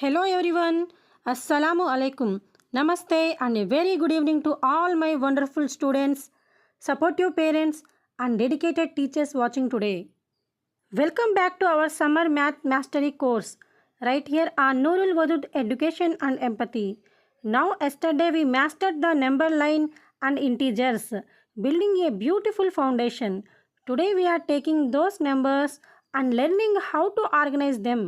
Hello everyone, Assalamu alaikum, Namaste and a very good evening to all my wonderful students, supportive parents and dedicated teachers watching today. Welcome back to our summer math mastery course right here on Nurul Wadud Education and Empathy. Now yesterday we mastered the number line and integers, building a beautiful foundation. Today we are taking those numbers and learning how to organize them.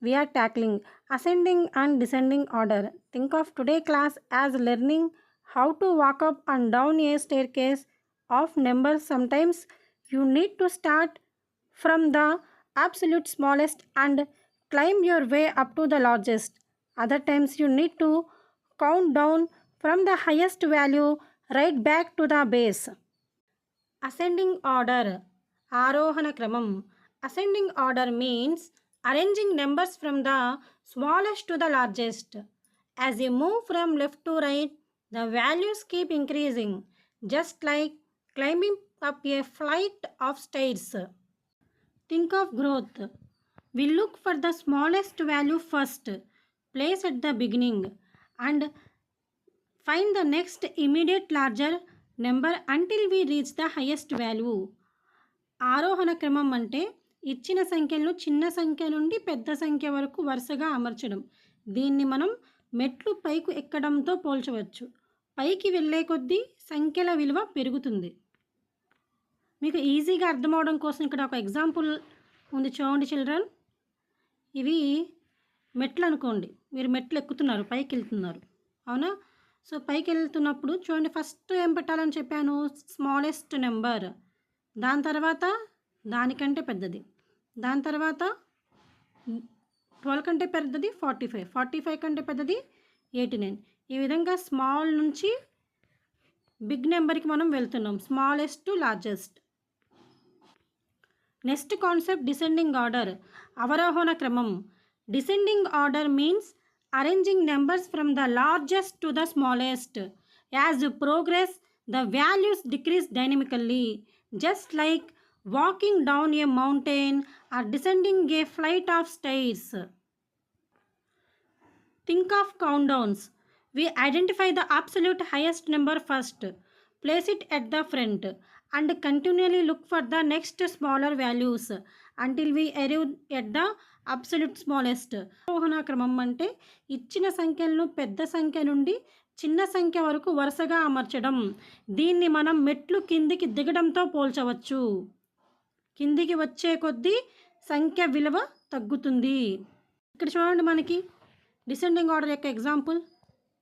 We are tackling ascending and descending order. Think of today class as learning how to walk up and down a staircase of numbers. Sometimes you need to start from the absolute smallest and climb your way up to the largest. Other times you need to count down from the highest value right back to the base. Ascending order, Arohana Kramam. Ascending order means arranging numbers from the smallest to the largest. As you move from left to right, the values keep increasing, just like climbing up a flight of stairs. Think of growth. We look for the smallest value first, place at the beginning, and find the next immediate larger number until we reach the highest value. ఆరోహణ క్రమం అంటే ఇచ్చిన సంఖ్యలను చిన్న సంఖ్య నుండి పెద్ద సంఖ్య వరకు వరుసగా అమర్చడం. దీన్ని మనం మెట్లు పైకి ఎక్కడంతో పోల్చవచ్చు. పైకి వెళ్ళే కొద్దీ సంఖ్యల విలువ పెరుగుతుంది. మీకు ఈజీగా అర్థమవడం కోసం ఇక్కడ ఒక ఎగ్జాంపుల్ ఉంది, చూడండి చిల్డ్రన్. ఇవి మెట్లు అనుకోండి, మీరు మెట్లు ఎక్కుతున్నారు, పైకి వెళ్తున్నారు, అవునా? సో పైకి వెళ్తున్నప్పుడు చూడండి, ఫస్ట్ ఏం పెట్టాలని చెప్పాను, స్మాలెస్ట్ నెంబర్, దాని తర్వాత దానికంటే పెద్దది, దాని తర్వాత 12 కంటే పెద్దది 45, 45 కంటే పెద్దది 89. ఈ విధంగా స్మాల్ నుంచి బిగ్ నెంబర్కి మనం వెళ్తున్నాం, smallest to largest. Next concept descending order, అవరోహణ క్రమం. Descending order means arranging numbers from the largest to the smallest. As you progress, the values decrease dynamically, just like walking down a mountain or descending a flight of stairs. Think of countdowns. We identify the absolute highest number first, place it at the front, and continually look for the next smaller values until we arrive at the absolute smallest. ఆరోహణ క్రమం అంటే ఇచ్చిన సంఖ్యలను పెద్ద సంఖ్య నుండి చిన్న సంఖ్య వరకు వరుసగా అమర్చడం. దీన్ని మనం మెట్లు కిందికి దిగడంతో పోల్చవచ్చు. కిందికి వచ్చే కొద్దీ సంఖ్య విలువ తగ్గుతుంది. ఇక్కడ చూడండి, మనకి డిసెండింగ్ ఆర్డర్ యొక్క ఎగ్జాంపుల్.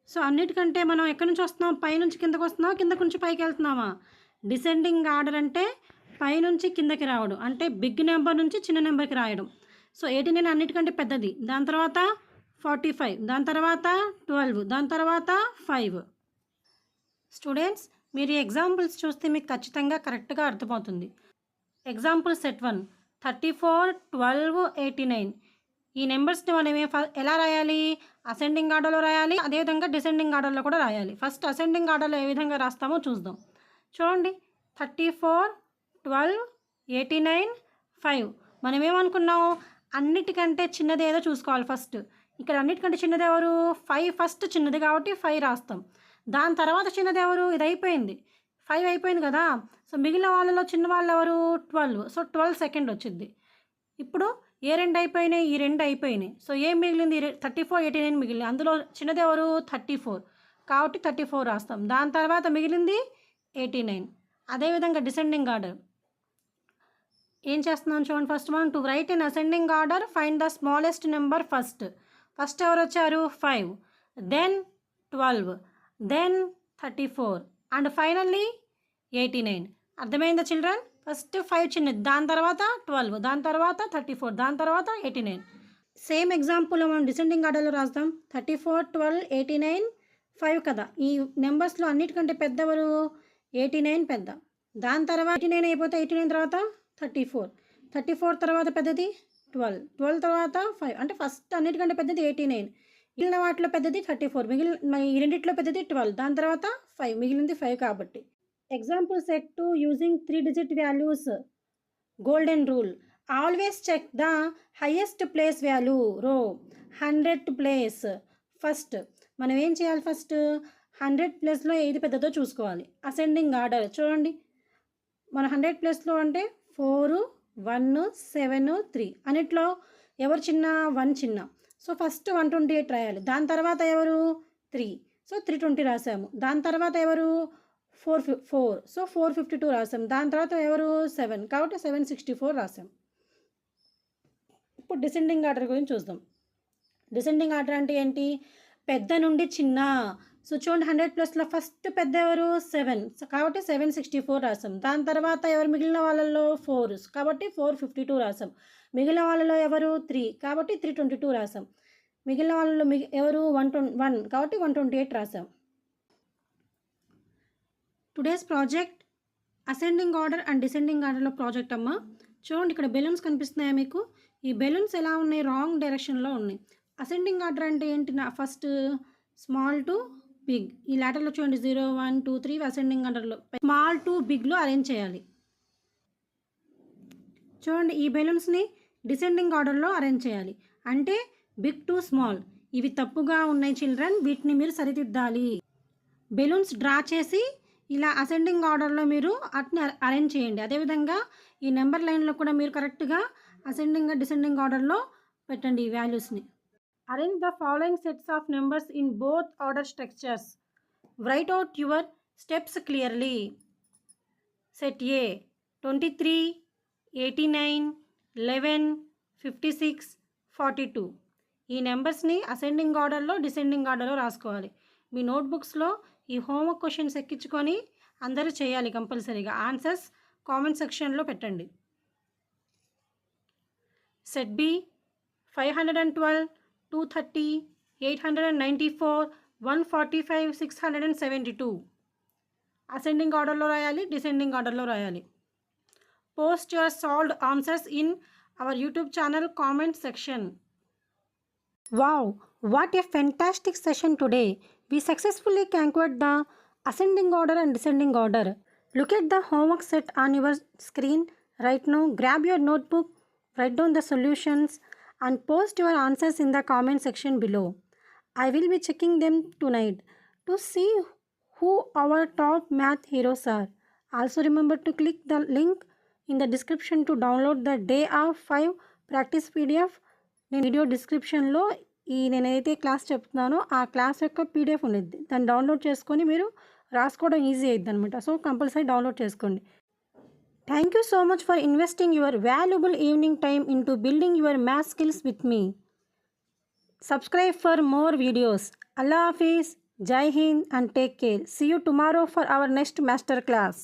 సో అన్నిటికంటే మనం ఎక్కడి నుంచి వస్తున్నాం, పైనుంచి కిందకు వస్తున్నామా, కిందకు నుంచి పైకి వెళ్తున్నామా? డిసెండింగ్ ఆర్డర్ అంటే పైనుంచి కిందకి రావడం, అంటే బిగ్ నెంబర్ నుంచి చిన్న నెంబర్కి రాయడం. సో 89 అన్నిటికంటే పెద్దది, దాని తర్వాత 45, దాని తర్వాత 12, దాని తర్వాత 5. స్టూడెంట్స్, మీరు ఈ ఎగ్జాంపుల్స్ చూస్తే మీకు ఖచ్చితంగా కరెక్ట్గా అర్థమవుతుంది. Example set 1, 34, 12, 89. ఈ నెంబర్స్ని మనం ఎలా రాయాలి? అసెండింగ్ ఆర్డర్లో రాయాలి, అదేవిధంగా డిసెండింగ్ ఆర్డర్లో కూడా రాయాలి. ఫస్ట్ అసెండింగ్ ఆర్డర్లో ఏ విధంగా రాస్తామో చూద్దాం. చూడండి, 34, 12, 89, 5. మనం ఏమనుకున్నాం, అన్నిటికంటే చిన్నది ఏదో చూసుకోవాలి ఫస్ట్. ఇక్కడ అన్నిటికంటే చిన్నది ఎవరు? 5 ఫస్ట్ చిన్నది కాబట్టి 5 రాస్తాం. దాని తర్వాత చిన్నది ఎవరు? ఇది అయిపోయింది, 5 అయిపోయింది కదా. సో మిగిలిన వాళ్ళలో చిన్న వాళ్ళు ఎవరు? 12. సో 12 సెకండ్ వచ్చింది. ఇప్పుడు ఏ రెండు అయిపోయినాయి? ఈ రెండు అయిపోయినాయి. సో ఏం మిగిలింది? 34, 89 మిగిలింది. అందులో చిన్నది ఎవరు? 34 కాబట్టి 34 రాస్తాం. దాని తర్వాత మిగిలింది 89. అదేవిధంగా డిసెండింగ్ ఆర్డర్ ఏం చేస్తున్నాను చూడండి. ఫస్ట్ మనం to right in ascending order find the smallest number first. First ఎవరు వచ్చారు? 5, దెన్ 12, దెన్ 34 అండ్ ఫైనల్లీ 89. అర్థమైందా చిల్డ్రన్? ఫస్ట్ 5 చిన్నది, దాని తర్వాత 12, దాని తర్వాత 34, దాని తర్వాత 89. సేమ్ ఎగ్జాంపుల్ మనం డిసెండింగ్ ఆర్డర్లో రాస్తాం. 34, 12, 89, 5 కదా. ఈ నెంబర్స్లో అన్నిటికంటే పెద్దవరు? 89 పెద్ద. దాని తర్వాత 89 అయిపోతే 89 తర్వాత 34, 34 తర్వాత పెద్దది 12, 12 తర్వాత 5. అంటే ఫస్ట్ అన్నిటికంటే పెద్దది 89, మిగిలిన వాటిలో పెద్దది 34, మిగిలిన ఈ రెండిట్లో పెద్దది 12, దాని తర్వాత 5, మిగిలింది 5 కాబట్టి. Example set 2 using 3 digit values. Golden rule. Always check the highest place value row 100th place first. మనం ఏం చేయాలి? ఫస్ట్ 100 ప్లేస్లో ఏది పెద్దదో చూసుకోవాలి. అసెండింగ్ ఆర్డర్ చూడండి, మన 100 ప్లేస్లో అంటే 4, 1, 7, 3 అన్నిట్లో ఎవరు చిన్న? 1 చిన్న. సో ఫస్ట్ 128 రాయాలి. దాని తర్వాత ఎవరు? 3. సో 320 రాసాము. దాని తర్వాత ఎవరు? 4. సో 452 రాసాం. దాని తర్వాత ఎవరు? 7. కాబట్టి 764 రాసాం. ఇప్పుడు డిసెండింగ్ ఆర్డర్ గురించి చూద్దాం. డిసెండింగ్ ఆర్డర్ అంటే ఏంటి? పెద్ద నుండి చిన్న. సో చూడండి, 100 ప్లస్లో ఫస్ట్ పెద్ద ఎవరు? 7. కాబట్టి 764 రాసాం. దాని తర్వాత ఎవరు? మిగిలిన వాళ్ళలో 4 కాబట్టి 452 రాసాం. మిగిలిన వాళ్ళలో ఎవరు? 3 కాబట్టి 322 రాసాం. మిగిలిన వాళ్ళలో ఎవరు? 1 కాబట్టి 128 రాసాం. Today's project ascending order and descending ఆర్డర్లో ప్రాజెక్ట్ అమ్మ. చూడండి, ఇక్కడ బెలూన్స్ కనిపిస్తున్నాయా మీకు? ఈ బెలూన్స్ ఎలా ఉన్నాయి? రాంగ్ డైరెక్షన్లో ఉన్నాయి. అసెండింగ్ ఆర్డర్ అంటే ఏంటి? First small to big. ఈ లాటర్లో చూడండి 0, 1, 2, 3 అసెండింగ్ ఆర్డర్లో స్మాల్ టు బిగ్లో అరేంజ్ చేయాలి. చూడండి, ఈ బెలూన్స్ని డిసెండింగ్ ఆర్డర్లో అరేంజ్ చేయాలి. అంటే బిగ్ టు స్మాల్. ఇవి తప్పుగా ఉన్నాయి చిల్డ్రన్, వీటిని మీరు సరిదిద్దాలి. బెలూన్స్ డ్రా చేసి ఇలా అసెండింగ్ ఆర్డర్లో మీరు అట్ని అరేంజ్ చేయండి. అదేవిధంగా ఈ నెంబర్ లైన్లో కూడా మీరు కరెక్ట్గా అసెండింగ్ డిసెండింగ్ ఆర్డర్లో పెట్టండి ఈ వాల్యూస్ని. Arrange the following sets of numbers in both order structures. Write out your steps clearly. Set A 23, 89, 11, 56, 42. ఈ నెంబర్స్ని అసెండింగ్ ఆర్డర్లో డిసెండింగ్ ఆర్డర్లో రాసుకోవాలి. మీ నోట్బుక్స్లో ఈ హోంవర్క్ క్వశ్చన్స్ ఎక్కించుకొని అందరూ చేయాలి కంపల్సరీగా. ఆన్సర్స్ కామెంట్ సెక్షన్లో పెట్టండి. Set B 512, 230, 894, 145, 672. అసెండింగ్ ఆర్డర్లో రాయాలి, డిసెండింగ్ ఆర్డర్లో రాయాలి. Post your solved answers in our YouTube channel comment section. Wow, what a fantastic session today. We successfully conquered the ascending order and descending order. Look at the homework set on your screen right now. Grab your notebook, write down the solutions and post your answers in the comment section below. I will be checking them tonight to see who our top math heroes are. Also remember to click the link in the description to download the Day of 5 practice PDF. నేను video డిస్క్రిప్షన్లో నేనైతే class చెప్తున్నానో ఆ class యొక్క PDF ఉండేది. దాన్ని download చేసుకొని మీరు రాసుకోవడం ఈజీ అయ్యిద్ది అనమాట. సో కంపల్సరీ డౌన్లోడ్ చేసుకోండి. Thank you so much for investing your valuable evening time into building your maths skills with me. Subscribe for more videos. అల్లా హాఫీజ్, జై హింద్ and take care. See you tomorrow for our next master class.